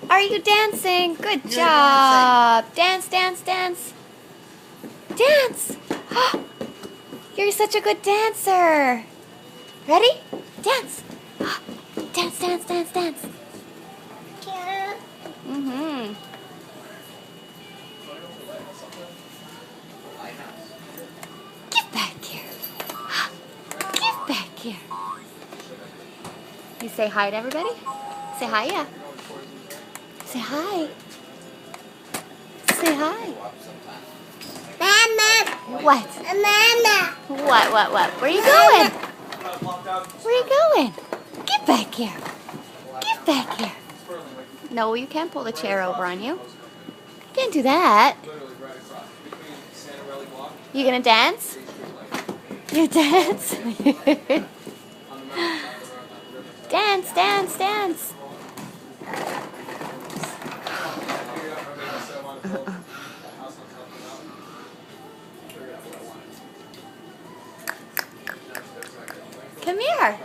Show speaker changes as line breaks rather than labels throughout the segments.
Are you dancing? Good job. Dance, dance, dance. Dance. You're such a good dancer. Ready? Dance. Dance, dance, dance, dance. Mm-hmm. Get back here. Get back here. You say hi to everybody? Say hi, yeah. Say hi. Say hi.
Mama.
What?
Mama.
What? Where are you going? Where are you going? Get back here. Get back here. No, you can't pull the chair over on you. Can't do that. You gonna dance? You dance? Dance, dance, dance. Come here.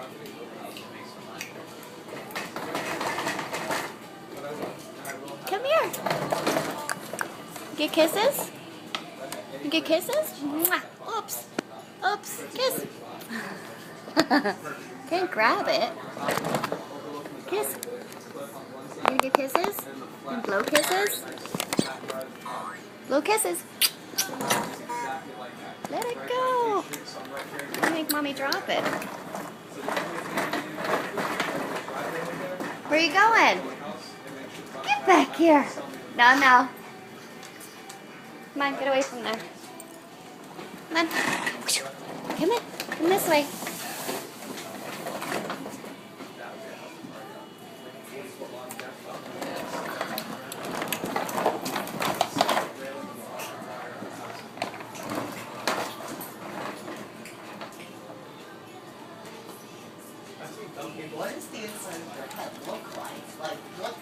Come here. Get kisses? You get kisses? Mwah. Oops. Oops. Kiss. Can't grab it. Kiss. You gonna get kisses? And blow kisses? Blow kisses. Let it go. You make mommy drop it. Where are you going? Get back here. No, no. Come on, get away from there. Come on. Come in. Come this way.
Okay, what does the inside of your head look like? Like, what